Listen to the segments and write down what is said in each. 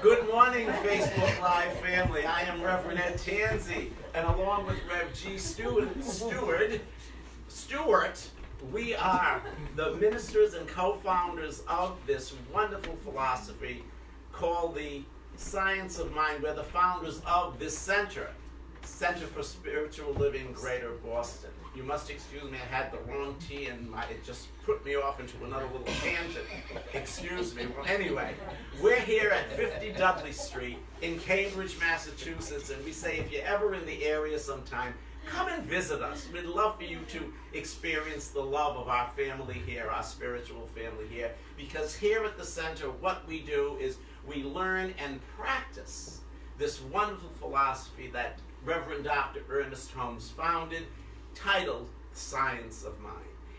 Good morning, Facebook Live family. I am Reverend Ed Tansey, and along with Rev G. Stewart, we are the ministers and co-founders of this wonderful philosophy called the Science of Mind. We're the founders of this Center for Spiritual Living, Greater Boston. You must excuse me, I had the wrong T and it just put me off into another little tangent. Excuse me. Well, anyway, we're here at 50 Dudley Street in Cambridge, Massachusetts, and we say if you're ever in the area sometime, come and visit us. We'd love for you to experience the love of our family here, our spiritual family here, because here at the center, what we do is we learn and practice this wonderful philosophy that Reverend Dr. Ernest Holmes founded, titled Science of Mind.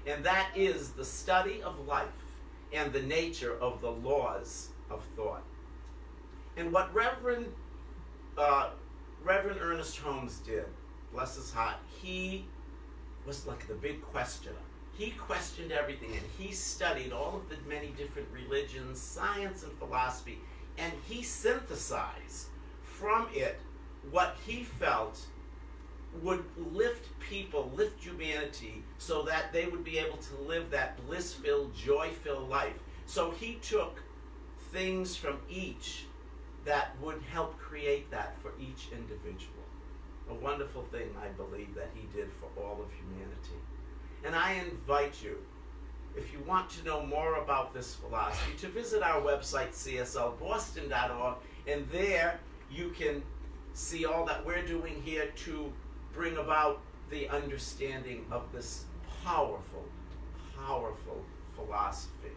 And that is the study of life and the nature of the laws of thought. And what Reverend Ernest Holmes did, bless his heart, he was like the big questioner. He questioned everything, and he studied all of the many different religions, science, and philosophy, and he synthesized from it what he felt would lift people, lift humanity, so that they would be able to live that bliss-filled, joy-filled life. So he took things from each that would help create that for each individual. A wonderful thing, I believe, that he did for all of humanity. And I invite you, if you want to know more about this philosophy, to visit our website, cslboston.org, and there you can see all that we're doing here to bring about the understanding of this powerful, powerful philosophy.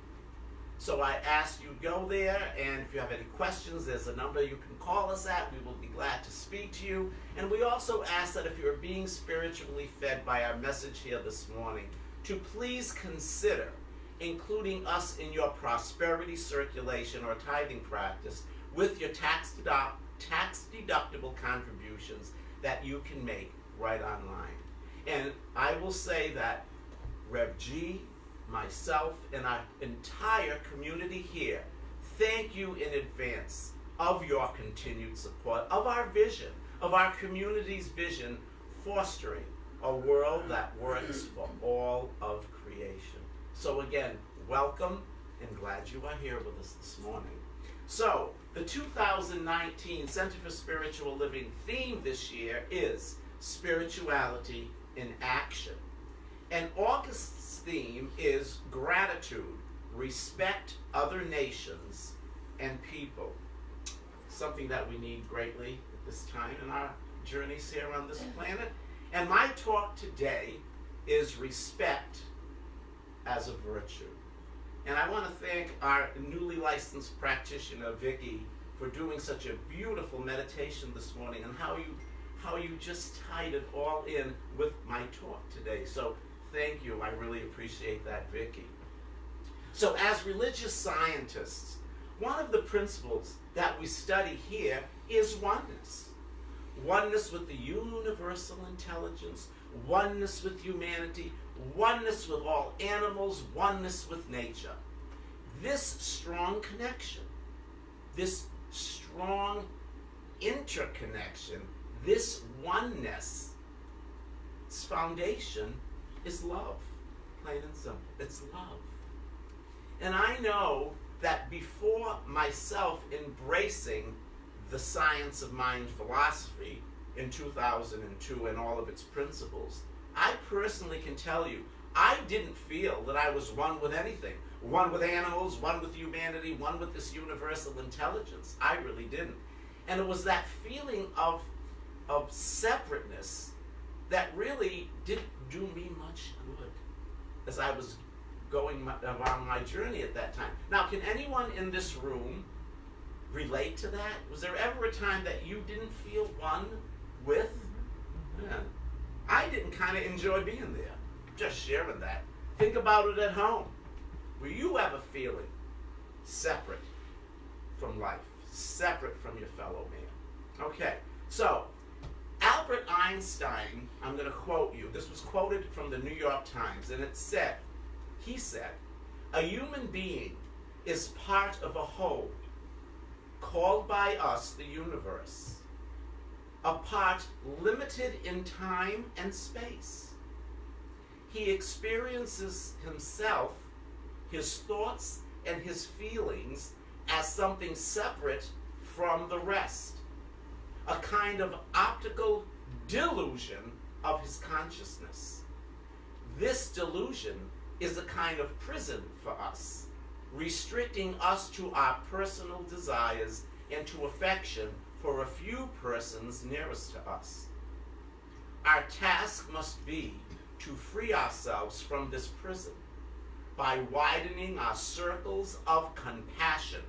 So I ask you go there, and if you have any questions, there's a number you can call us at. We will be glad to speak to you. And we also ask that if you're being spiritually fed by our message here this morning, to please consider including us in your prosperity circulation or tithing practice with your tax-deductible contributions that you can make right online. And I will say that Rev G, myself, and our entire community here, thank you in advance of your continued support, of our vision, of our community's vision, fostering a world that works for all of creation. So again, welcome, and glad you are here with us this morning. So, the 2019 Center for Spiritual Living theme this year is Spirituality in Action. And August's theme is Gratitude, Respect Other Nations and People. Something that we need greatly at this time in our journeys here on this planet. And my talk today is Respect as a Virtue. And I want to thank our newly licensed practitioner, Vicki, for doing such a beautiful meditation this morning, and how you just tied it all in with my talk today. So thank you. I really appreciate that, Vicki. So as religious scientists, one of the principles that we study here is oneness. Oneness with the universal intelligence, oneness with humanity, oneness with all animals, oneness with nature. This strong connection, this strong interconnection, this oneness, its foundation is love, plain and simple. It's love. And I know that before myself embracing the Science of Mind philosophy in 2002 and all of its principles, I personally can tell you, I didn't feel that I was one with anything. One with animals, one with humanity, one with this universal intelligence. I really didn't. And it was that feeling of separateness that really didn't do me much good as I was going on my journey at that time. Now, can anyone in this room relate to that? Was there ever a time that you didn't feel one with? Yeah. I didn't kind of enjoy being there. Just sharing that. Think about it at home. Were you ever feeling separate from life, separate from your fellow man? Okay, so Albert Einstein, I'm going to quote you. This was quoted from the New York Times, and he said, "A human being is part of a whole called by us the universe, a part limited in time and space. He experiences himself, his thoughts, and his feelings as something separate from the rest, a kind of optical delusion of his consciousness. This delusion is a kind of prison for us, restricting us to our personal desires and to affection for a few persons nearest to us. Our task must be to free ourselves from this prison by widening our circles of compassion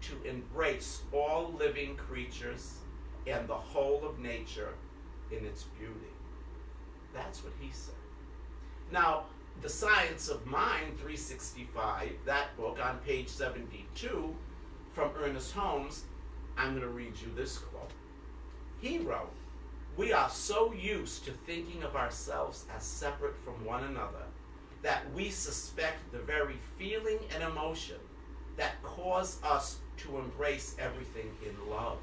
to embrace all living creatures and the whole of nature in its beauty. That's what he said. Now, The Science of Mind 365, that book on page 72 from Ernest Holmes, I'm going to read you this quote. He wrote, "We are so used to thinking of ourselves as separate from one another that we suspect the very feeling and emotion that cause us to embrace everything in love.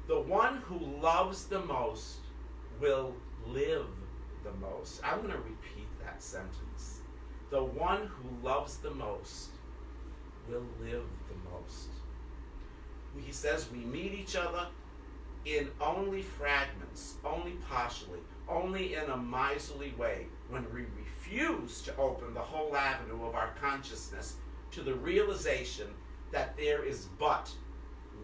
The one who loves the most will live the most." I'm going to repeat that sentence. The one who loves the most will live the most. He says we meet each other in only fragments, only partially, only in a miserly way when we refuse to open the whole avenue of our consciousness to the realization that there is but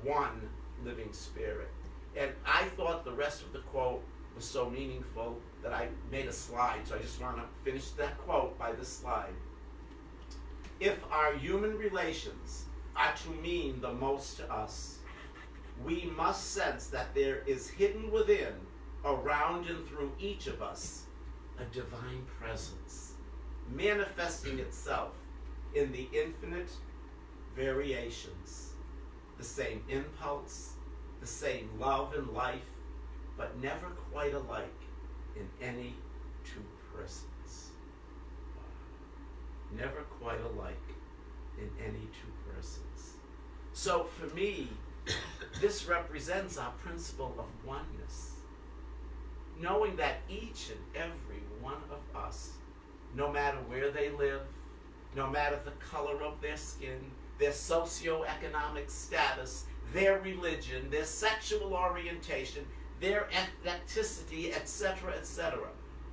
one living spirit. And I thought the rest of the quote was so meaningful that I made a slide, so I just want to finish that quote by this slide. If our human relations are to mean the most to us, we must sense that there is hidden within, around and through each of us, a divine presence, manifesting itself in the infinite variations, the same impulse, the same love and life, but never quite alike in any two persons. Never quite alike in any two persons. So for me, this represents our principle of oneness. Knowing that each and every one of us, no matter where they live, no matter the color of their skin, their socioeconomic status, their religion, their sexual orientation, their ethnicity, etc., etc.,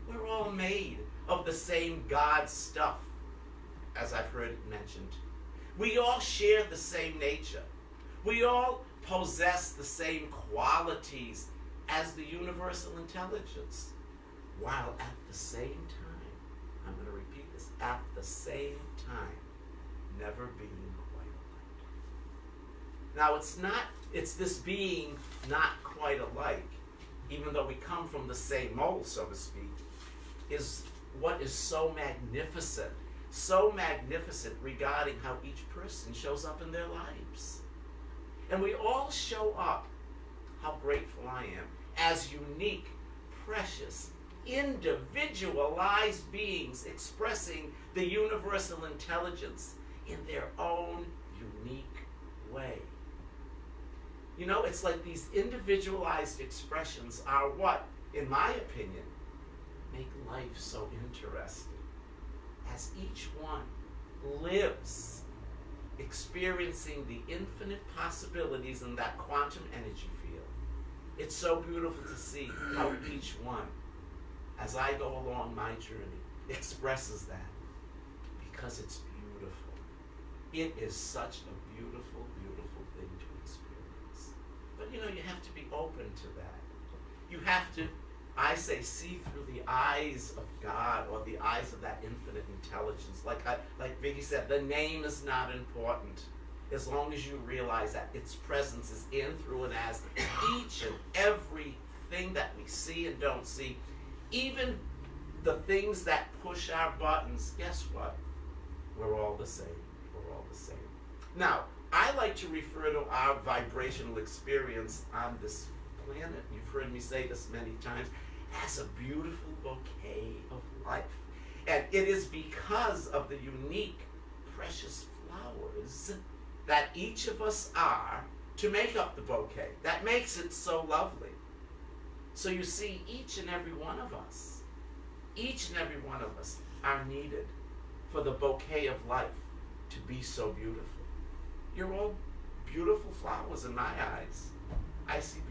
we're all made of the same God stuff, as I've heard it mentioned. We all share the same nature. We all possess the same qualities as the universal intelligence, while at the same time, I'm going to repeat this, at the same time, never being quite alike. Now, it's this being not quite alike, even though we come from the same mold, so to speak, is what is so magnificent regarding how each person shows up in their lives. And we all show up, how grateful I am, as unique, precious, individualized beings expressing the universal intelligence in their own unique way. You know, it's like these individualized expressions are what, in my opinion, make life so interesting. As each one lives experiencing the infinite possibilities in that quantum energy field. It's so beautiful to see how each one, as I go along my journey, expresses that, because it's beautiful. It is such a beautiful, beautiful thing to experience. But you know, you have to be open to that. You have to, I say, see through the eyes of God, or the eyes of that infinite intelligence. Like Vicky said, the name is not important, as long as you realize that its presence is in, through, and as each and everything that we see and don't see. Even the things that push our buttons, guess what? We're all the same. We're all the same. Now, I like to refer to our vibrational experience on this planet, you've heard me say this many times, as a beautiful bouquet of life. And it is because of the unique, precious flowers that each of us are to make up the bouquet. That makes it so lovely. So you see, each and every one of us are needed for the bouquet of life to be so beautiful. You're all beautiful flowers in my eyes. I see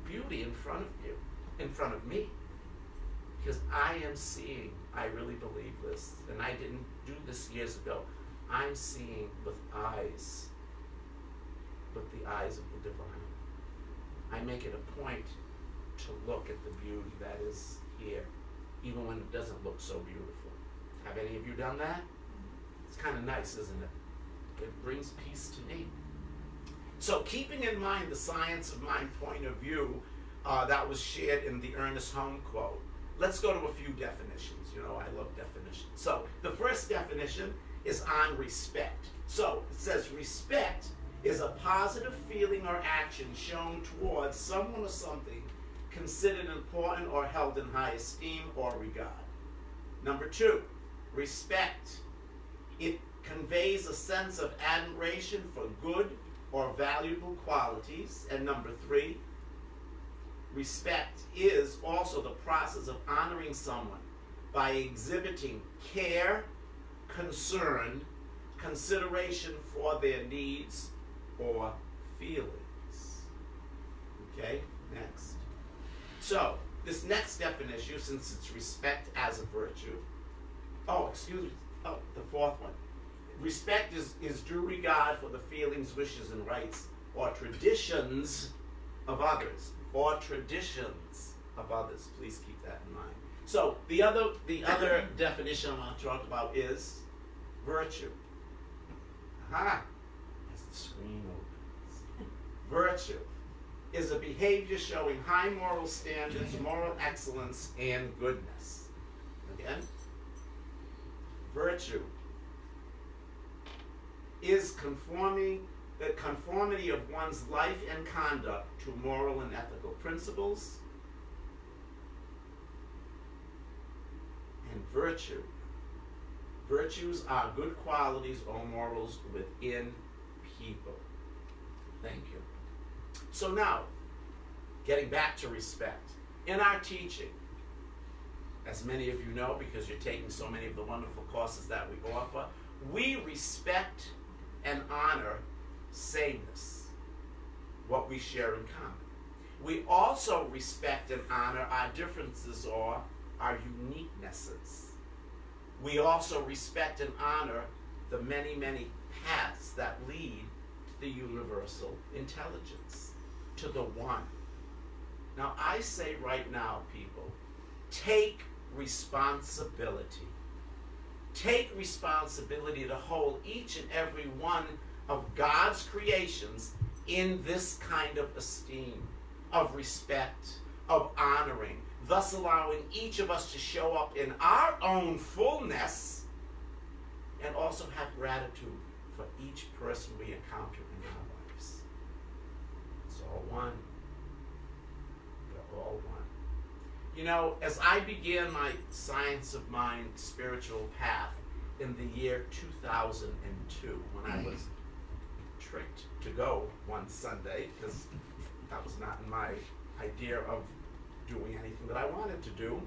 beauty in front of you, in front of me. Because I am seeing, I really believe this, and I didn't do this years ago, I'm seeing with the eyes of the divine. I make it a point to look at the beauty that is here, even when it doesn't look so beautiful. Have any of you done that? It's kind of nice, isn't it? It brings peace to me. So keeping in mind the science of mind point of view that was shared in the Ernest Holmes quote, let's go to a few definitions. You know, I love definitions. So the first definition is on respect. So it says respect is a positive feeling or action shown towards someone or something considered important or held in high esteem or regard. Number two, respect. It conveys a sense of admiration for good or valuable qualities. And number three, respect is also the process of honoring someone by exhibiting care, concern, consideration for their needs or feelings. Okay, next. So, this next definition, since it's respect as a virtue, the fourth one. Respect is due regard for the feelings, wishes, and rights or traditions of others. Please keep that in mind. So the other definition I want to talk about is virtue. Aha! As the screen opens. Virtue is a behavior showing high moral standards, moral excellence, and goodness. Again, virtue is the conformity of one's life and conduct to moral and ethical principles. And virtues are good qualities or morals within people. Thank you. So now, getting back to respect. In our teaching, as many of you know because you're taking so many of the wonderful courses that we offer, we respect and honor sameness, what we share in common. We also respect and honor our differences or our uniquenesses. We also respect and honor the many, many paths that lead to the universal intelligence, to the one. Now, I say right now, people, take responsibility. Take responsibility to hold each and every one of God's creations in this kind of esteem, of respect, of honoring, thus allowing each of us to show up in our own fullness and also have gratitude for each person we encounter in our lives. It's all one. We're all one. You know, as I began my Science of Mind spiritual path in the year 2002, when I was tricked to go one Sunday, because that was not in my idea of doing anything that I wanted to do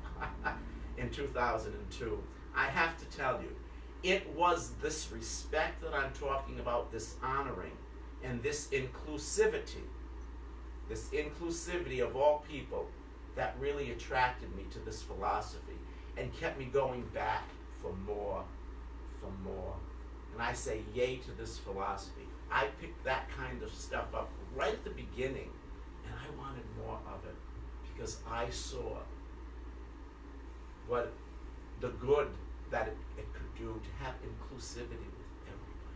in 2002, I have to tell you, it was this respect that I'm talking about, this honoring, and this inclusivity of all people that really attracted me to this philosophy and kept me going back for more. And I say yay to this philosophy. I picked that kind of stuff up right at the beginning, and I wanted more of it because I saw what the good that it could do to have inclusivity with everybody.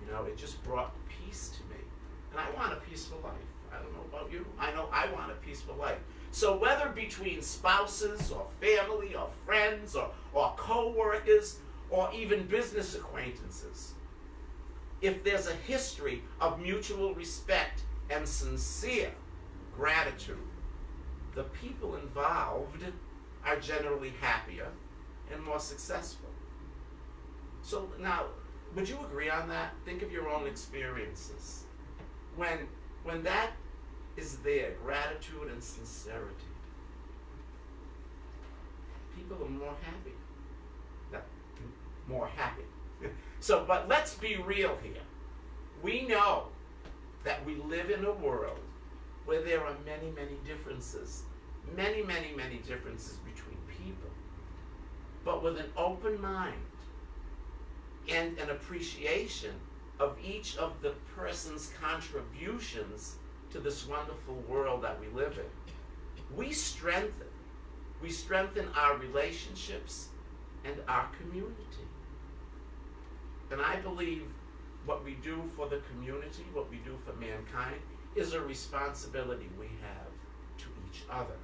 You know, it just brought peace to me. And I want a peaceful life. I don't know about you. I know I want a peaceful life. So whether between spouses or family or friends or co-workers or even business acquaintances, if there's a history of mutual respect and sincere gratitude, the people involved are generally happier and more successful. So now, Would you agree on that? Think of your own experiences. When that is there, gratitude and sincerity, people are more happy. No, more happy. So, but let's be real here. We know that we live in a world where there are many, many differences. Many, many, many differences between people. But with an open mind and an appreciation of each of the person's contributions to this wonderful world that we live in, we strengthen our relationships and our community. And I believe what we do for the community, what we do for mankind, is a responsibility we have to each other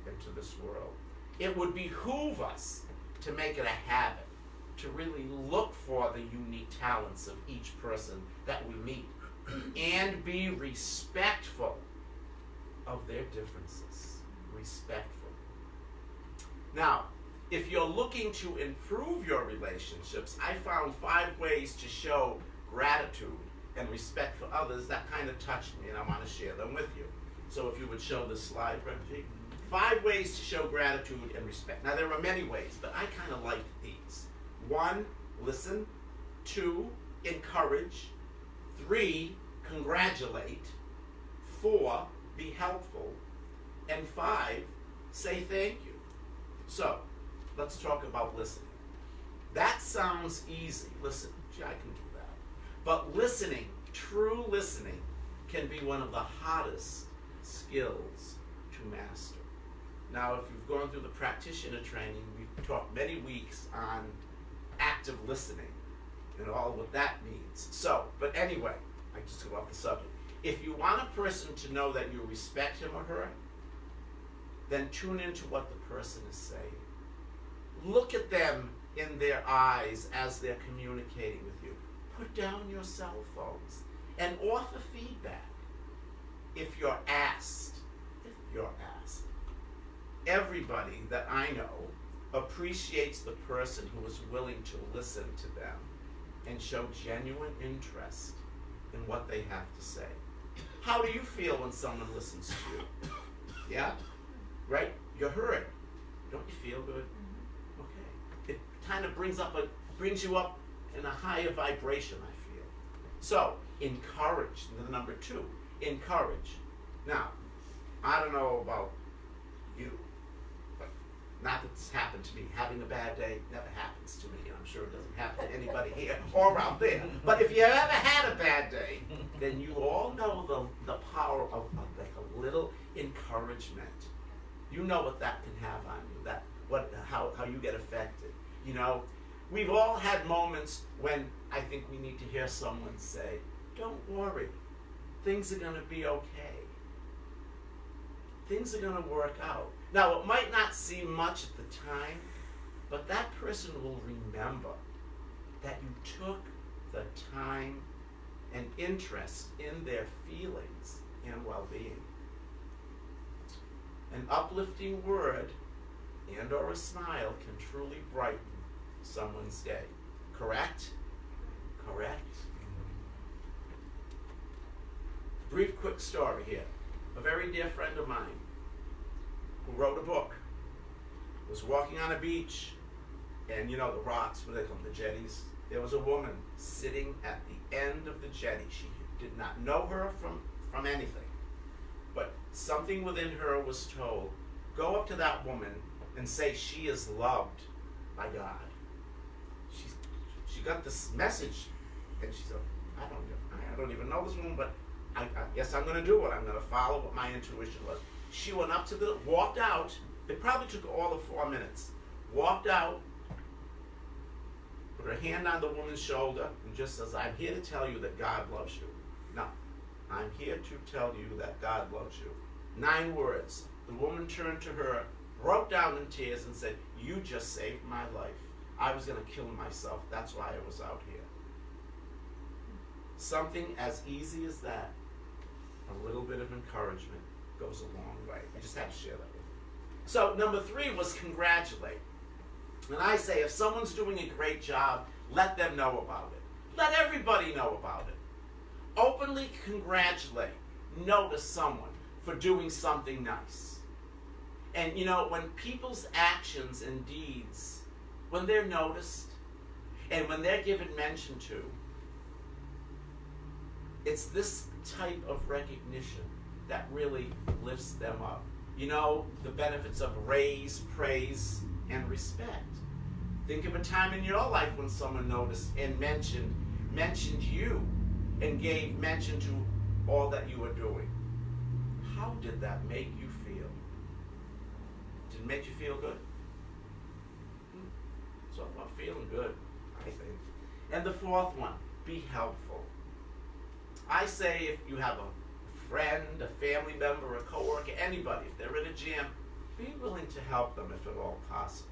and to this world. It would behoove us to make it a habit to really look for the unique talents of each person that we meet and be respectful of their differences. Respectful. Now, if you're looking to improve your relationships, I found 5 ways to show gratitude and respect for others that kind of touched me, and I want to share them with you. So if you would show this slide, Reggie. 5 ways to show gratitude and respect. Now, there are many ways, but I kind of like these. 1, listen. 2, encourage. 3, congratulate. 4, be helpful. And 5, say thank you. So, let's talk about listening. That sounds easy. Listen, gee, I can do that. But listening, true listening, can be one of the hottest skills to master. Now, if you've gone through the practitioner training, we've talked many weeks on active listening and all what that means. So, but anyway, I just go off the subject. If you want a person to know that you respect him or her, then tune into what the person is saying. Look at them in their eyes as they're communicating with you. Put down your cell phones and offer feedback if you're asked. Everybody that I know appreciates the person who is willing to listen to them and show genuine interest in what they have to say. How do you feel when someone listens to you? Yeah? Right? You're heard. Don't you feel good? Okay. It kind of brings you up in a higher vibration, I feel. So, encourage. Number 2, encourage. Now, I don't know about you, but not that this happened to me. Having a bad day never happens to me, and I'm sure it doesn't happen to anybody here or out there. But if you ever had a bad day, then you all know the power of like a little encouragement. You know what that can have on you, how you get affected. You know, we've all had moments when I think we need to hear someone say, "Don't worry, things are going to be okay. Things are going to work out." Now, it might not seem much at the time, but that person will remember that you took the time and interest in their feelings and well-being. An uplifting word and or a smile can truly brighten someone's day. Correct? Correct? Brief, quick story here. A very dear friend of mine who wrote a book was walking on a beach, and you know the rocks, what do they call them, the jetties? There was a woman sitting at the end of the jetty. She did not know her from anything, but something within her was told, go up to that woman and say she is loved by God. She got this message, and she said, I don't even know this woman, but I guess I'm going to do it. I'm going to follow what my intuition was. She went up to walked out. It probably took all of 4 minutes. Walked out, put her hand on the woman's shoulder, and just says, I'm here to tell you that God loves you. No, I'm here to tell you that God loves you. 9 words. The woman turned to her, broke down in tears, and said, you just saved my life. I was going to kill myself. That's why I was out here. Something as easy as that, a little bit of encouragement, goes a long way. I just had to share that with you. So number 3 was congratulate. And I say if someone's doing a great job, Let them know about it. Let everybody know about it. Openly congratulate, notice someone for doing something nice. And you know, when people's actions and deeds, when they're noticed and when they're given mention to, it's this type of recognition that really lifts them up. You know, the benefits of raise, praise, and respect. Think of a time in your life when someone noticed and mentioned you and gave mention to all that you are doing. How did that make you feel? Did it make you feel good? It's all about feeling good, I think. And the fourth one, be helpful. I say if you have a friend, a family member, a coworker, anybody, if they're in a jam, be willing to help them if at all possible.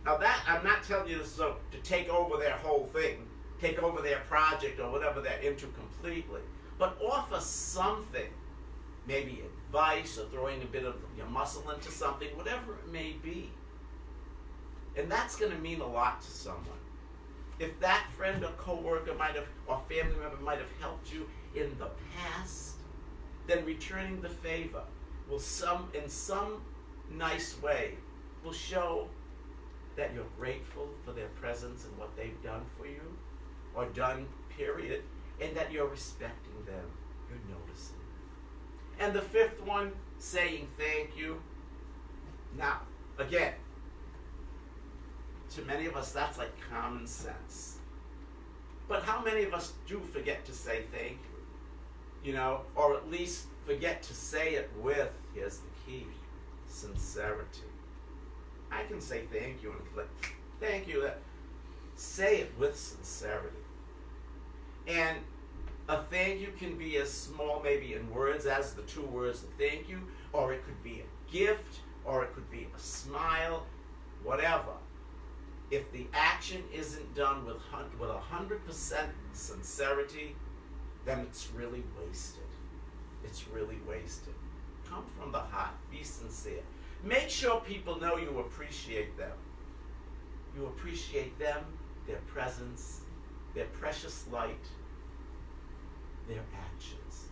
Now that, I'm not telling you this to take over their whole thing, take over their project or whatever they're into completely, but offer something, maybe advice or throwing a bit of your muscle into something, whatever it may be. And that's going to mean a lot to someone. If that friend or coworker might have, or family member might have helped you in the past, then returning the favor will in some nice way will show that you're grateful for their presence and what they've done for you, or done, period, and that you're respecting them, you're noticing them. And the fifth one, saying thank you. Now, again, to many of us, that's like common sense. But how many of us do forget to say thank you? You know, or at least forget to say it with, here's the key, sincerity. I can say thank you and click, thank you. Say it with sincerity. And a thank you can be as small maybe in words as the two words of thank you, or it could be a gift, or it could be a smile, whatever. If the action isn't done with 100% sincerity, then it's really wasted. It's really wasted. Come from the heart. Be sincere. Make sure people know you appreciate them. You appreciate them, their presence, their precious light, their actions.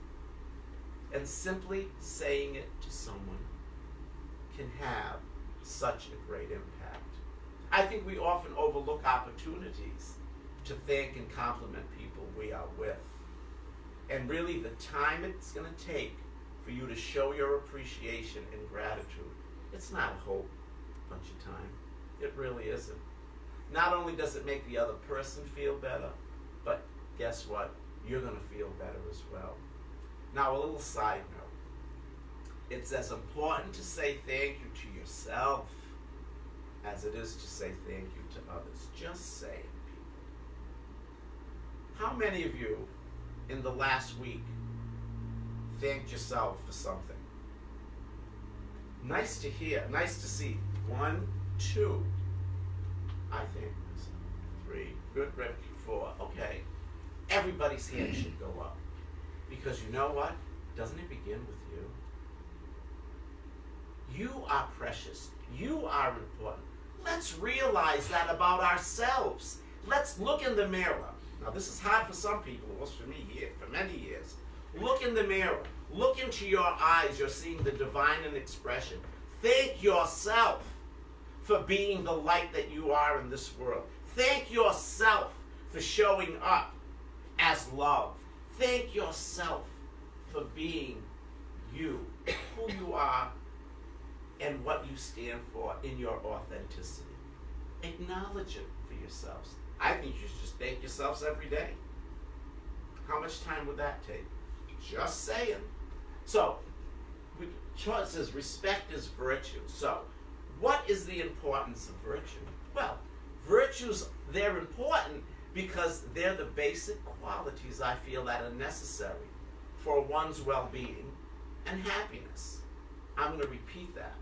And simply saying it to someone can have such a great impact. I think we often overlook opportunities to thank and compliment people we are with. And really the time it's going to take for you to show your appreciation and gratitude, it's not a whole bunch of time. It really isn't. Not only does it make the other person feel better, but guess what? You're going to feel better as well. Now, a little side note. It's as important to say thank you to yourself as it is to say thank you to others. Just say it, people. How many of you in the last week thanked yourself for something? Nice to hear, nice to see. 1, 2, I think. 3, good, 4, okay. Everybody's hand should go up. Because you know what? Doesn't it begin with you? You are precious. You are important. Let's realize that about ourselves. Let's look in the mirror. Now this is hard for some people. It was for me here for many years. Look in the mirror. Look into your eyes. You're seeing the divine in expression. Thank yourself for being the light that you are in this world. Thank yourself for showing up as love. Thank yourself for being you, who you are, and what you stand for in your authenticity. Acknowledge it for yourselves. I think you should just thank yourselves every day. How much time would that take? Just saying. So, it says respect is virtue. So, what is the importance of virtue? Well, virtues, they're important because they're the basic qualities I feel that are necessary for one's well-being and happiness. I'm going to repeat that.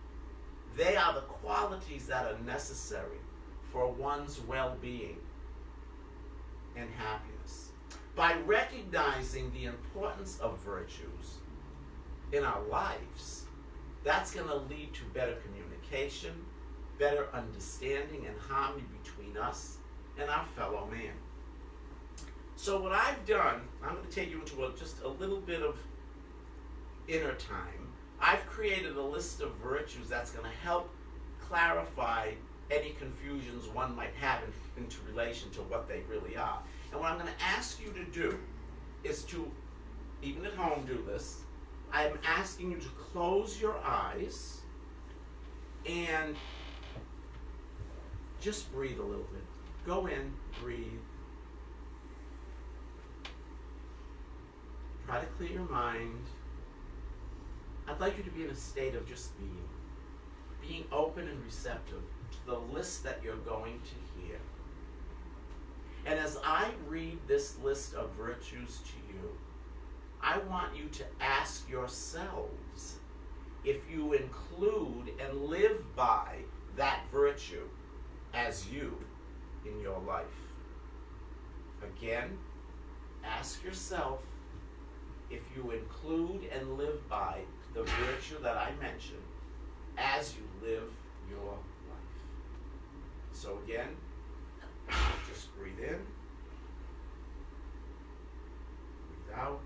They are the qualities that are necessary for one's well-being and happiness. By recognizing the importance of virtues in our lives, that's going to lead to better communication, better understanding and harmony between us and our fellow man. So what I've done, I'm going to take you into just a little bit of inner time. I've created a list of virtues that's going to help clarify any confusions one might have into relation to what they really are. And what I'm going to ask you to do is to, even at home, do this. I'm asking you to close your eyes and just breathe a little bit. Go in, breathe. Try to clear your mind. I'd like you to be in a state of just being open and receptive to the list that you're going to hear. And as I read this list of virtues to you, I want you to ask yourselves if you include and live by that virtue as you in your life. Again, ask yourself if you include and live by the virtue that I mentioned as you live your life. So again, just breathe in, breathe out.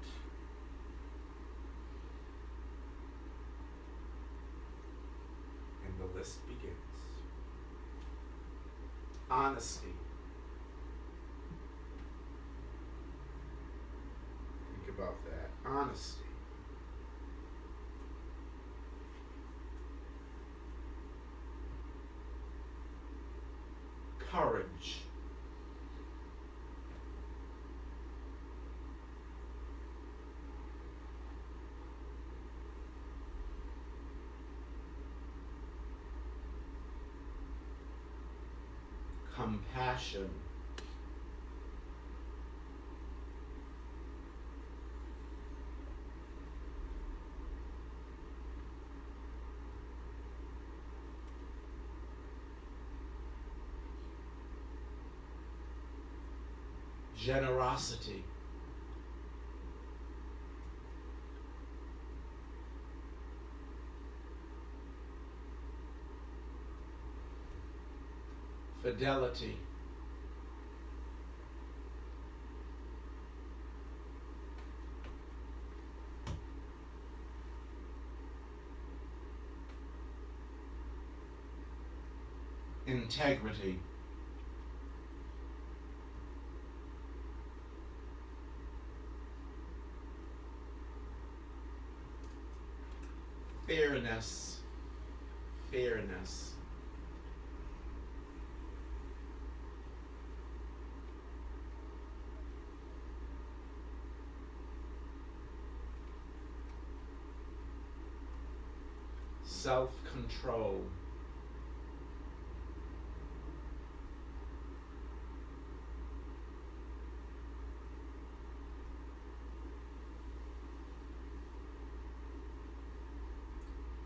And the list begins. Honesty. Think about that. Honesty. Courage. Compassion. Generosity. Fidelity. Integrity. Fairness. Fairness. Self-control.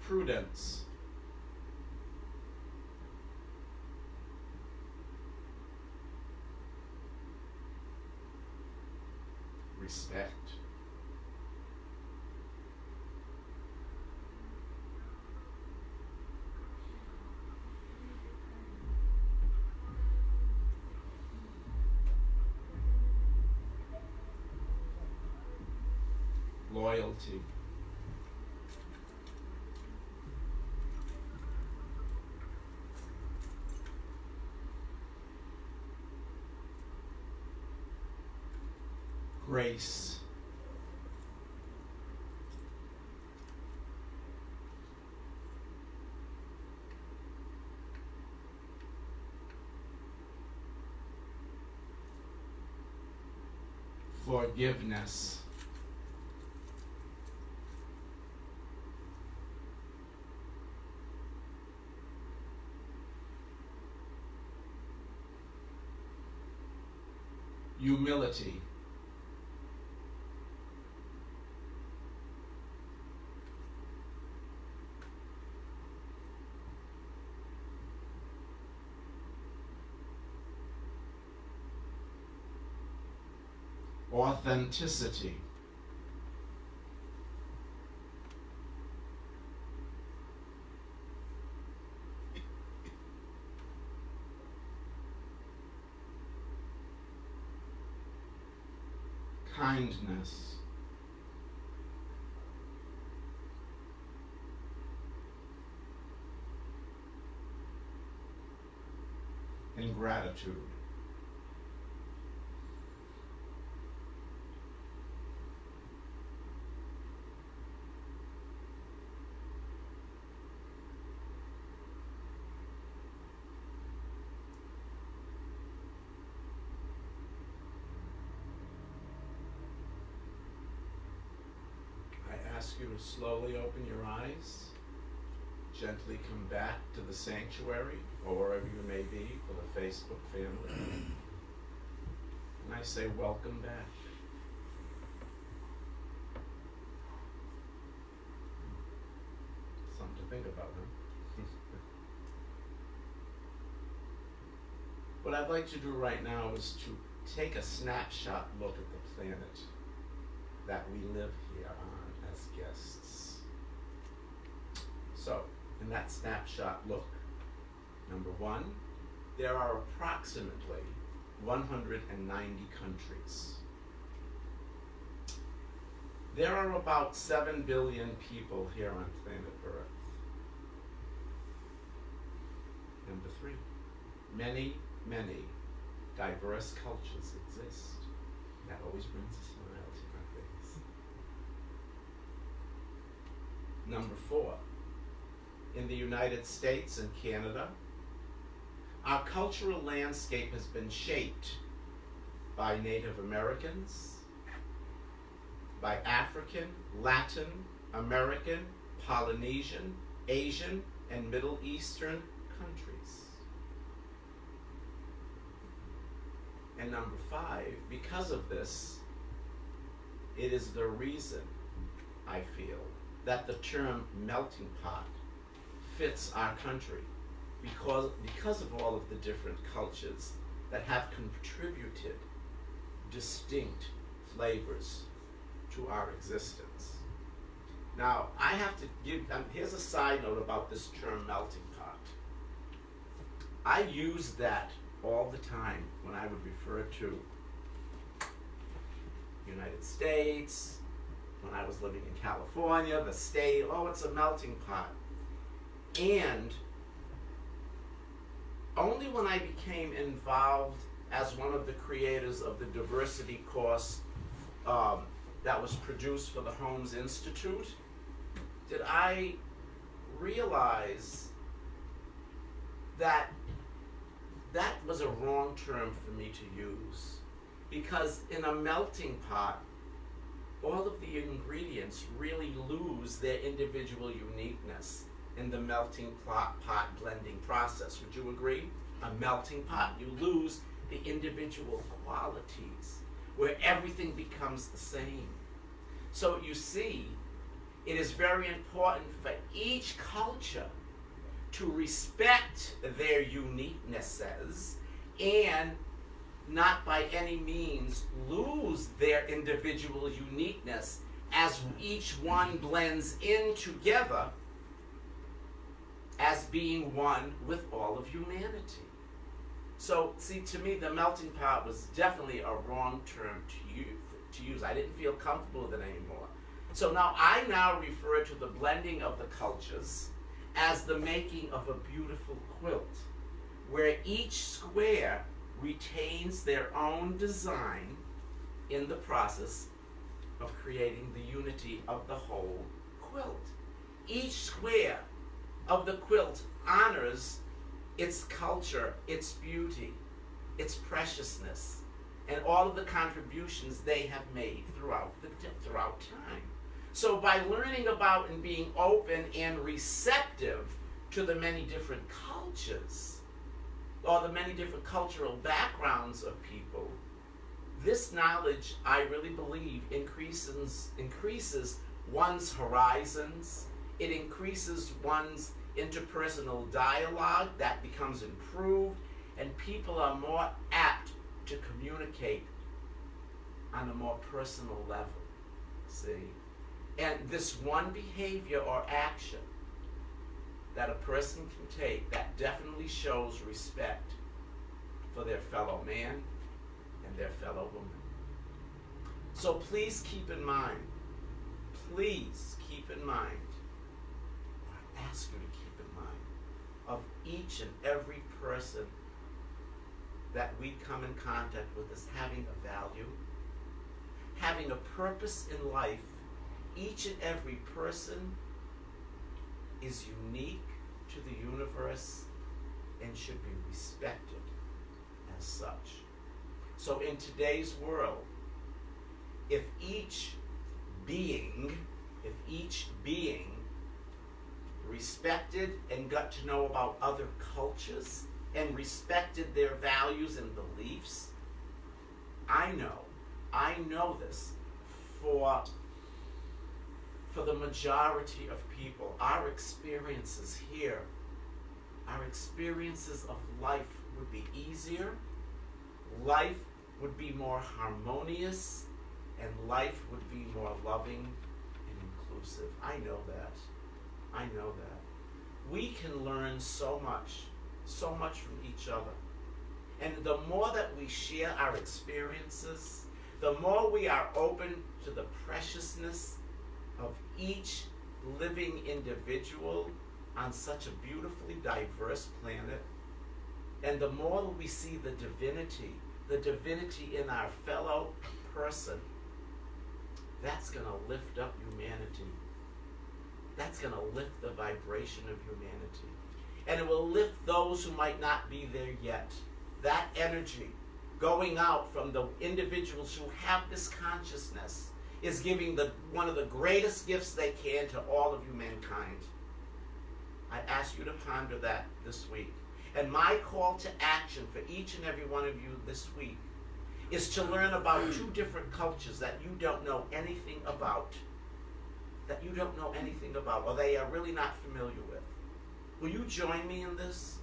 Prudence. Respect. Loyalty. Grace. Forgiveness. Humility. Authenticity. kindness, and gratitude. I ask you to slowly open your eyes, gently come back to the sanctuary or wherever you may be for the Facebook family. And I say, welcome back. Something to think about, huh? What I'd like to do right now is to take a snapshot look at the planet that we live here on as guests. So, in that snapshot look, number one, there are approximately 190 countries. There are about 7 billion people here on planet Earth. Number three, many diverse cultures exist. That always brings a smile to my face. Number four, in the United States and Canada, our cultural landscape has been shaped by Native Americans, by African, Latin American, Polynesian, Asian, and Middle Eastern countries. And number five, because of this, it is the reason, I feel, that the term melting pot fits our country, because of all of the different cultures that have contributed distinct flavors to our existence. Now, I have to give, here's a side note about this term melting pot. I use that all the time when I would refer to United States, when I was living in California, the state, oh, it's a melting pot. And only when I became involved as one of the creators of the diversity course that was produced for the Holmes Institute did I realize that that was a wrong term for me to use, because in a melting pot, all of the ingredients really lose their individual uniqueness in the melting pot blending process. Would you agree? A melting pot, you lose the individual qualities where everything becomes the same. So you see, it is very important for each culture to respect their uniquenesses and not by any means lose their individual uniqueness as each one blends in together as being one with all of humanity. So, see, to me, the melting pot was definitely a wrong term to use. I didn't feel comfortable with it anymore. So now I refer to the blending of the cultures as the making of a beautiful quilt, where each square retains their own design in the process of creating the unity of the whole quilt. Each square of the quilt honors its culture, its beauty, its preciousness, and all of the contributions they have made throughout time. So by learning about and being open and receptive to the many different cultures, or the many different cultural backgrounds of people, this knowledge, I really believe, increases one's horizons. It increases one's interpersonal dialogue, that becomes improved, and people are more apt to communicate on a more personal level, see? And this one behavior or action that a person can take that definitely shows respect for their fellow man and their fellow woman. So please keep in mind, or I ask you to keep in mind, of each and every person that we come in contact with as having a value, having a purpose in life. Each and every person is unique to the universe and should be respected as such. So in today's world, if each being respected and got to know about other cultures and respected their values and beliefs, I know this for the majority of people, our experiences here, our experiences of life would be easier, life would be more harmonious, and life would be more loving and inclusive. I know that. We can learn so much from each other. And the more that we share our experiences, the more we are open to the preciousness of each living individual on such a beautifully diverse planet, and the more we see the divinity in our fellow person, that's going to lift up humanity. That's going to lift the vibration of humanity. And it will lift those who might not be there yet. That energy going out from the individuals who have this consciousness is giving one of the greatest gifts they can to all of humankind. I ask you to ponder that this week. And my call to action for each and every one of you this week is to learn about two different cultures that you don't know anything about, or they are really not familiar with. Will you join me in this?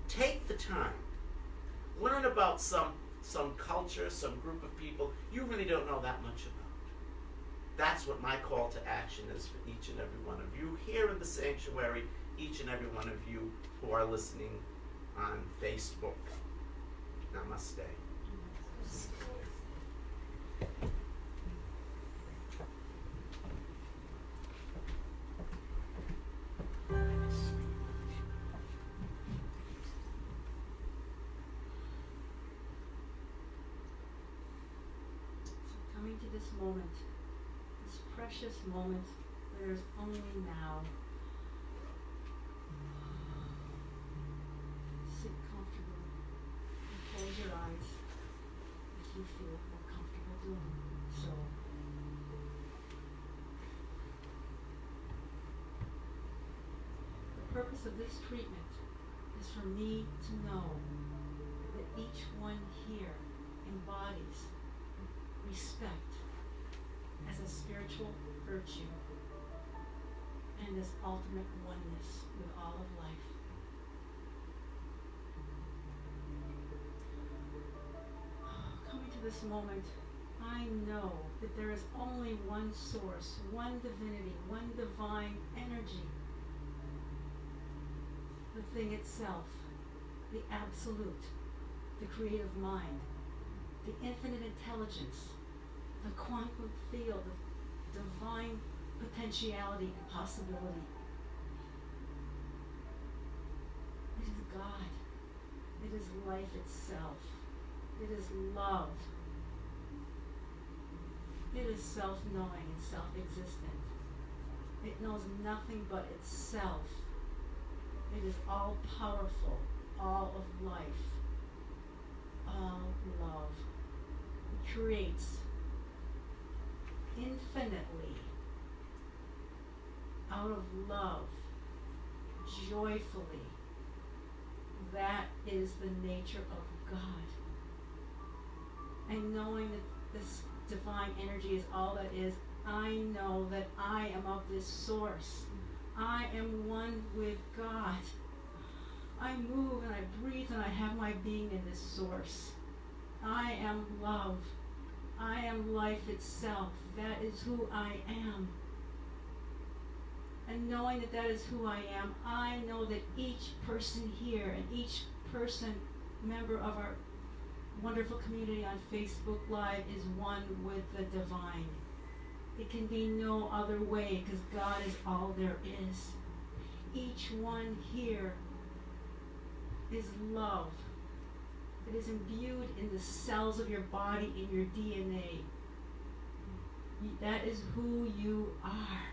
Take the time. Learn about some culture, some group of people you really don't know that much about. That's what my call to action is for each and every one of you here in the sanctuary, each and every one of you who are listening on Facebook. Namaste. Coming to this moment, this precious moment, there is only now. Sit comfortably and close your eyes if you feel more comfortable doing so. The purpose of this treatment is for me to know that each one here embodies respect as a spiritual virtue and as ultimate oneness with all of life. Coming to this moment, I know that there is only one source, one divinity, one divine energy. The thing itself, the absolute, the creative mind, the infinite intelligence, the quantum field of divine potentiality and possibility. It is God. It is life itself. It is love. It is self-knowing and self-existent. It knows nothing but itself. It is all-powerful, all of life, all love. It creates infinitely out of love, joyfully. That is the nature of God. And knowing that this divine energy is all that is, I know that I am of this source. I am one with God. I move and I breathe and I have my being in this source. I am love. I am life itself. That is who I am. And knowing that that is who I am, I know that each person here and each person, member of our wonderful community on Facebook Live is one with the divine. It can be no other way because God is all there is. Each one here is love. It is imbued in the cells of your body, in your DNA. That is who you are.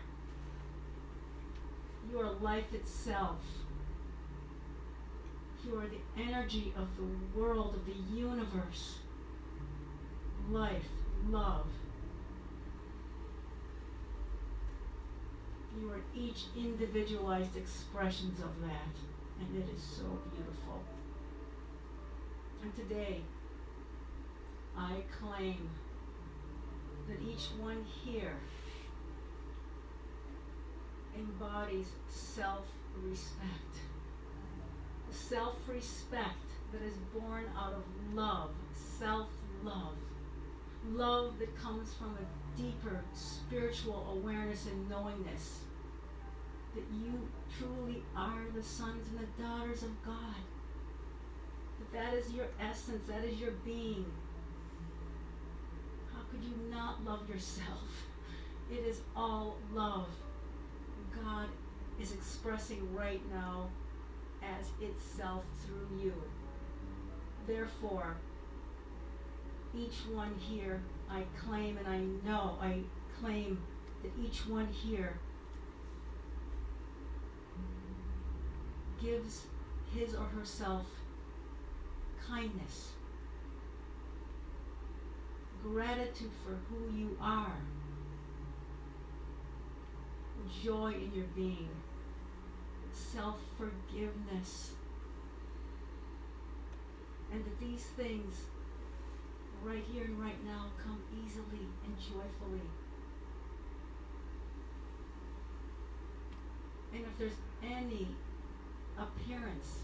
You are life itself. You are the energy of the world, of the universe. Life, love. You are each individualized expressions of that, and it is so beautiful. And today, I claim that each one here embodies self-respect. Self-respect that is born out of love, self-love. Love that comes from a deeper spiritual awareness and knowingness that you truly are the sons and the daughters of God. That is your essence, that is your being. How could you not love yourself? It is all love. God is expressing right now as itself through you. Therefore, each one here, I claim and I know, I claim that each one here gives his or herself kindness, gratitude for who you are, joy in your being, self-forgiveness, and that these things right here and right now come easily and joyfully. And if there's any appearance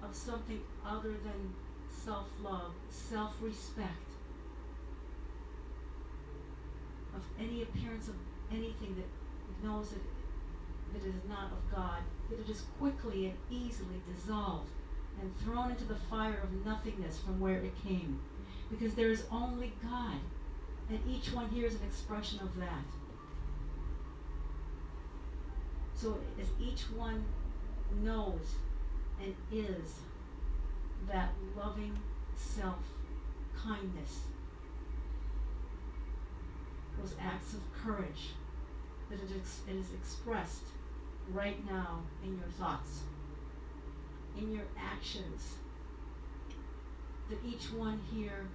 of something other than self-love, self-respect, of any appearance of anything that knows that it is not of God, that it is quickly and easily dissolved and thrown into the fire of nothingness from where it came. Because there is only God, and each one here is an expression of that. So as each one knows and is that loving self-kindness, those acts of courage, that it is expressed right now in your thoughts, in your actions, that each one here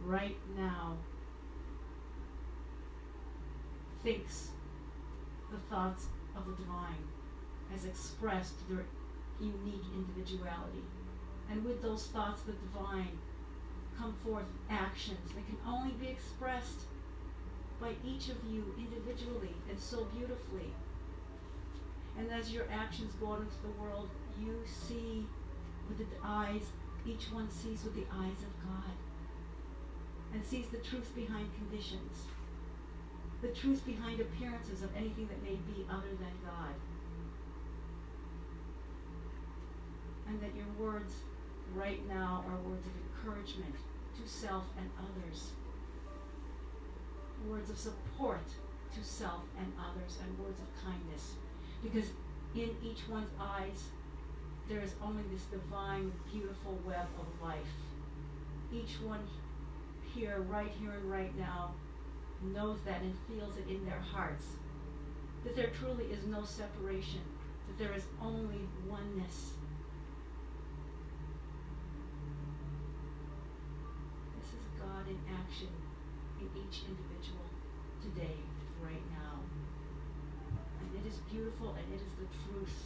right now thinks the thoughts of the divine as expressed their unique individuality. And with those thoughts of the divine come forth actions that can only be expressed by each of you individually and so beautifully. And as your actions go out into the world, you see with the eyes, each one sees with the eyes of God and sees the truth behind conditions, the truth behind appearances of anything that may be other than God. And that your words right now are words of encouragement to self and others, words of support to self and others, and words of kindness. Because in each one's eyes, there is only this divine, beautiful web of life. Each one here and right now, knows that and feels it in their hearts. That there truly is no separation. That there is only oneness. This is God in action in each individual today, right now. And it is beautiful, and it is the truth.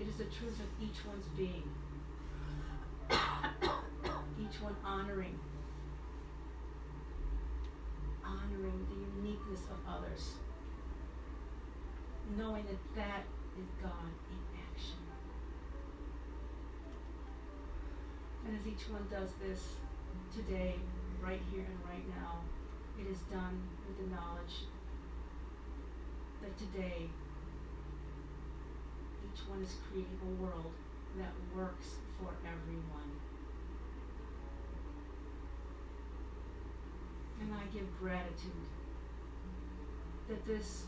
It is the truth of each one's being. Each one honoring the uniqueness of others. Knowing that that is God in action. And as each one does this today, right here and right now, it is done with the knowledge that today each one is creating a world that works for everyone. And I give gratitude that this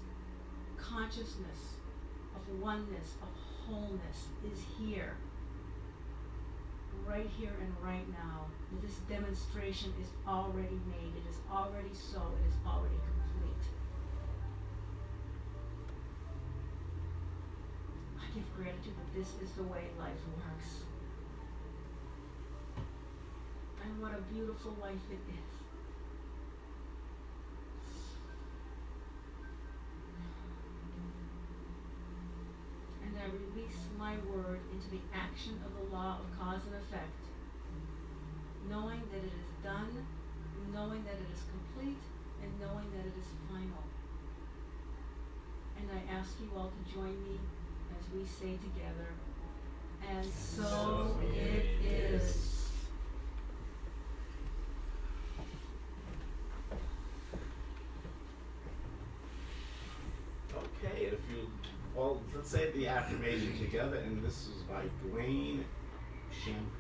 consciousness of oneness, of wholeness is here, right here and right now. That this demonstration is already made, it is already so, it is already complete. I give gratitude that this is the way life works. And what a beautiful life it is. And I release my word into the action of the law of cause and effect, knowing that it is done, knowing that it is complete, and knowing that it is final. And I ask you all to join me as we say together, and so it is. Okay, and if you, well, let's say the affirmation together, and this is by Dwayne Champagne.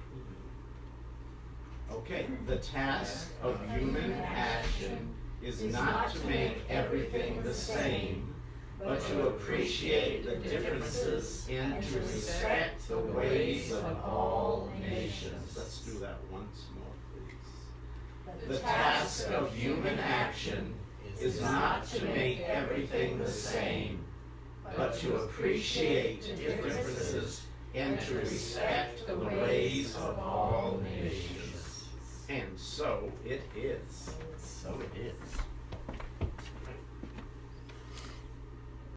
Okay, the task of human action is not to make everything the same, but to appreciate the differences and to respect the ways of all nations. Let's do that once more, please. The task of human action is not to make everything the same, but to appreciate the differences and to respect the ways of all nations. And so it is. So it is.